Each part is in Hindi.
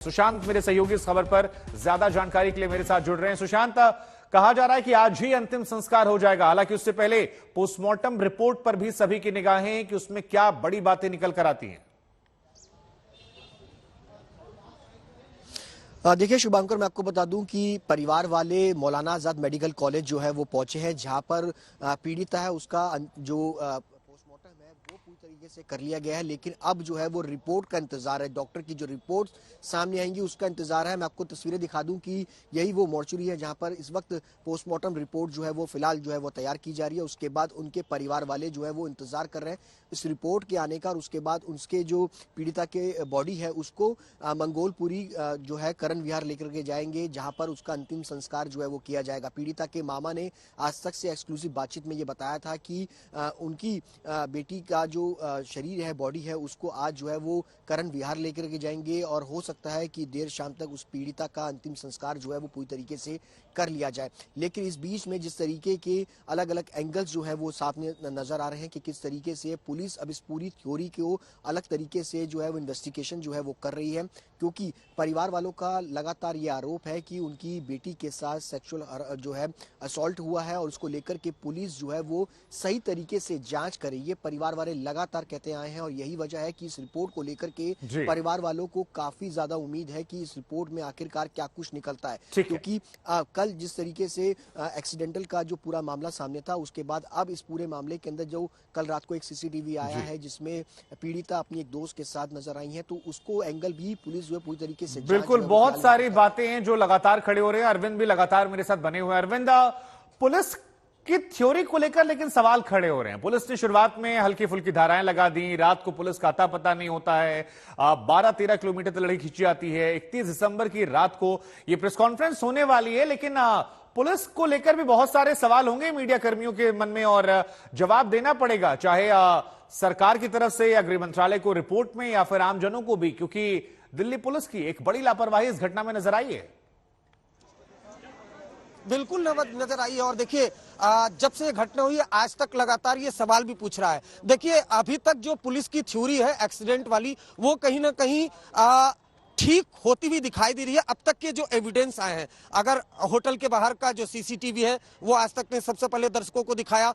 सुशांत मेरे सहयोगी इस खबर पर ज्यादा जानकारी के लिए मेरे साथ जुड़ रहे हैं। सुशांत, कहा जा रहा है कि आज ही अंतिम संस्कार हो जाएगा, हालांकि उससे पहले पोस्टमार्टम रिपोर्ट पर भी सभी की निगाहें हैं कि उसमें क्या बड़ी बातें निकल कर आती हैं। देखिए शुभांकर, मैं आपको बता दूं कि परिवार वाले मौलाना आजाद मेडिकल कॉलेज जो है वो पहुंचे हैं, जहां पर पीड़िता है उसका जो पोस्टमार्टम है वो पूरी तरीके से कर लिया गया है। लेकिन अब जो है वो रिपोर्ट का इंतजार है, डॉक्टर की जो रिपोर्ट सामने आएंगी उसका इंतजार है। मैं आपको तस्वीरें दिखा दूं कि यही वो मोर्चरी है जहां पर इस वक्त पोस्टमार्टम रिपोर्ट जो है वो फिलहाल जो है वो तैयार की जा रही है। उसके बाद उनके परिवार वाले जो है वो इंतजार कर रहे हैं इस रिपोर्ट के आने का, और उसके बाद उसके जो पीड़िता के बॉडी है उसको मंगोलपुरी जो है करण विहार लेकर के जाएंगे, जहां पर उसका अंतिम संस्कार जो है वो किया जाएगा। पीड़िता के मामा ने आज तक से एक्सक्लूसिव बातचीत में ये बताया था कि उनकी बेटी का जो शरीर है, बॉडी है, उसको आज जो है वो करण विहार लेकर के जाएंगे, और हो सकता है कि देर शाम तक उस पीड़िता का अंतिम संस्कार जो है वो पूरी तरीके से कर लिया जाए। लेकिन इस बीच में जिस तरीके के अलग अलग एंगल्स जो है वो सामने नजर आ रहे हैं कि किस तरीके से पुलिस अब इस पूरी थ्योरी को अलग तरीके से जो है वो इन्वेस्टिगेशन जो है वो कर रही है, क्योंकि परिवार वालों का लगातार ये आरोप है कि उनकी बेटी के साथ सेक्सुअल जो है असॉल्ट हुआ है, और उसको लेकर के पुलिस जो है वो सही तरीके से जांच करे, ये परिवार वाले लगातार कहते आए हैं। और यही वजह है कि इस रिपोर्ट को लेकर के परिवार वालों को काफी ज्यादा उम्मीद है कि इस रिपोर्ट में आखिरकार क्या कुछ निकलता है, क्योंकि कल जिस तरीके से एक्सीडेंटल का जो पूरा मामला सामने था, उसके बाद अब इस पूरे मामले के अंदर जो कल रात को एक सीसीटीवी आया है जिसमें पीड़िता अपनी एक दोस्त के साथ नजर आई है, तो उसको एंगल भी पुलिस जो है पूरी तरीके से बिल्कुल बहुत सारी बातें हैं जो लगातार खड़े हो रहे हैं। अरविंद भी लगातार मेरे साथ बने हुए हैं। अरविंद, पुलिस की थ्योरी को लेकर लेकिन सवाल खड़े हो रहे हैं। पुलिस ने शुरुआत में हल्की फुल्की धाराएं लगा दी, रात को पुलिस का अता पता नहीं होता है, 12-13 किलोमीटर तक लड़की खींची आती है। 31 दिसंबर की रात को ये प्रेस कॉन्फ्रेंस होने वाली है, लेकिन पुलिस को लेकर भी बहुत सारे सवाल होंगे मीडिया कर्मियों के मन में, और जवाब देना पड़ेगा, चाहे सरकार की तरफ से या गृह मंत्रालय को रिपोर्ट में या फिर आमजनों को भी, क्योंकि दिल्ली पुलिस की एक बड़ी लापरवाही इस घटना में नजर आई है। बिल्कुल नजर आई है। और देखिए जब से ये घटना हुई है आज तक लगातार ये सवाल भी पूछ रहा है। देखिए अभी तक जो पुलिस की थ्योरी है एक्सीडेंट वाली, वो कहीं ना कहीं ठीक होती हुई दिखाई दे रही है। अब तक के जो एविडेंस आए हैं, अगर होटल के बाहर का जो सीसीटीवी है वो आज तक ने सबसे पहले दर्शकों को दिखाया,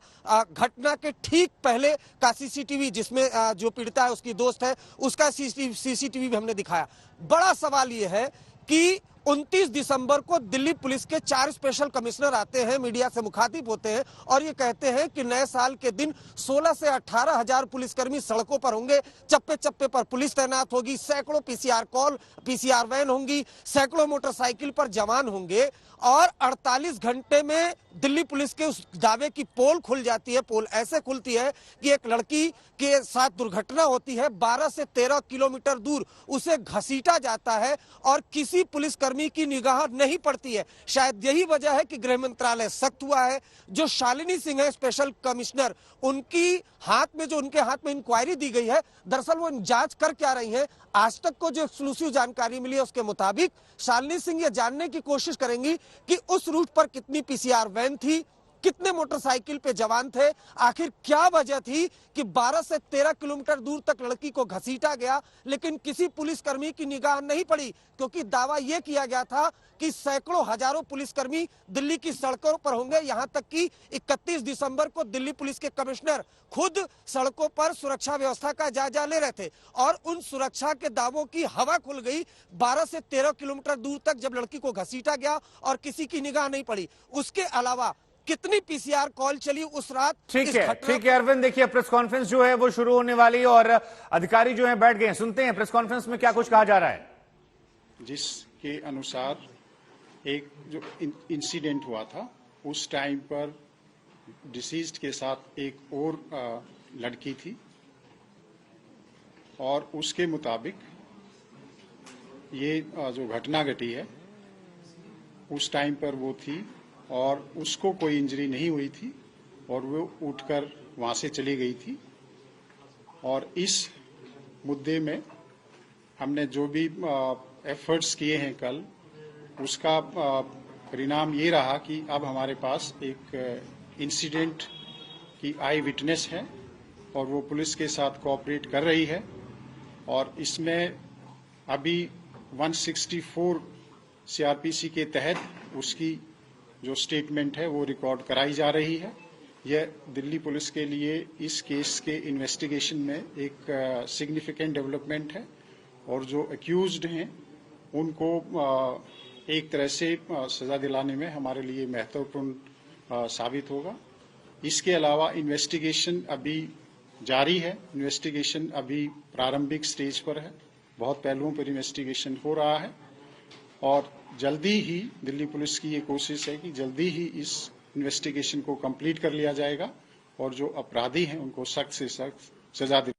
घटना के ठीक पहले का सीसीटीवी जिसमें जो पीड़िता है उसकी दोस्त है उसका सीसीटीवी भी हमने दिखाया। बड़ा सवाल ये है कि 29 दिसंबर को दिल्ली पुलिस के 4 स्पेशल कमिश्नर आते हैं, मीडिया से मुखातिब होते हैं और ये कहते हैं कि नए साल के दिन 16 से 18 हजार पुलिसकर्मी सड़कों पर होंगे, चप्पे चप्पे पर पुलिस तैनात होगी, सैकड़ों पीसीआर वैन होंगी, सैकड़ों मोटरसाइकिल पर जवान होंगे, और 48 घंटे में दिल्ली पुलिस के उस दावे की पोल खुल जाती है। पोल ऐसे खुलती है कि एक लड़की के साथ दुर्घटना होती है, 12 से 13 किलोमीटर दूर उसे घसीटा जाता है और किसी पुलिसकर्मी की निगाह नहीं पड़ती है। शायद यही वजह है कि गृह मंत्रालय सख्त हुआ है। जो शालिनी सिंह है स्पेशल कमिश्नर, उनके हाथ में इंक्वायरी दी गई है, दरअसल वो जांच कर क्या रही है, आज तक को जो एक्सक्लूसिव जानकारी मिली है उसके मुताबिक शालिनी सिंह ये जानने की कोशिश करेंगी कि उस रूट पर कितनी पीसीआर वैन थी, कितने मोटरसाइकिल पे जवान थे, आखिर क्या वजह थी कि 12 से 13 किलोमीटर दूर तक लड़की को घसीटा गया लेकिन किसी पुलिसकर्मी की निगाह नहीं पड़ी, क्योंकि दावा यह किया गया था कि सैकड़ों हजारों पुलिसकर्मी दिल्ली की सड़कों पर होंगे। यहां तक कि 31 दिसंबर को दिल्ली पुलिस के कमिश्नर खुद सड़कों पर सुरक्षा व्यवस्था का जायजा ले रहे थे, और उन सुरक्षा के दावों की हवा खुल गई 12 से 13 किलोमीटर दूर तक जब लड़की को घसीटा गया और किसी की निगाह नहीं पड़ी। उसके अलावा कितनी पीसीआर कॉल चली उस रात। ठीक है अरविंद, देखिए प्रेस कॉन्फ्रेंस जो है वो शुरू होने वाली है और अधिकारी जो है बैठ गए हैं। सुनते हैं प्रेस कॉन्फ्रेंस में क्या कुछ कहा जा रहा है। जिसके अनुसार एक जो इंसिडेंट हुआ था उस टाइम पर डिसीज्ड के साथ एक और लड़की थी, और उसके मुताबिक ये जो घटना घटी है उस टाइम पर वो थी और उसको कोई इंजरी नहीं हुई थी और वो उठकर वहाँ से चली गई थी। और इस मुद्दे में हमने जो भी एफर्ट्स किए हैं कल, उसका परिणाम ये रहा कि अब हमारे पास एक इंसिडेंट की आई विटनेस है और वो पुलिस के साथ कोऑपरेट कर रही है, और इसमें अभी 164 सीआरपीसी के तहत उसकी जो स्टेटमेंट है वो रिकॉर्ड कराई जा रही है। यह दिल्ली पुलिस के लिए इस केस के इन्वेस्टिगेशन में एक सिग्निफिकेंट डेवलपमेंट है और जो अक्यूज्ड हैं उनको एक तरह से सजा दिलाने में हमारे लिए महत्वपूर्ण साबित होगा। इसके अलावा इन्वेस्टिगेशन अभी जारी है। इन्वेस्टिगेशन अभी प्रारंभिक स्टेज पर है। बहुत पहलुओं पर इन्वेस्टिगेशन हो रहा है और जल्दी ही दिल्ली पुलिस की ये कोशिश है कि जल्दी ही इस इन्वेस्टिगेशन को कंप्लीट कर लिया जाएगा और जो अपराधी हैं उनको सख्त से सख्त सजा दी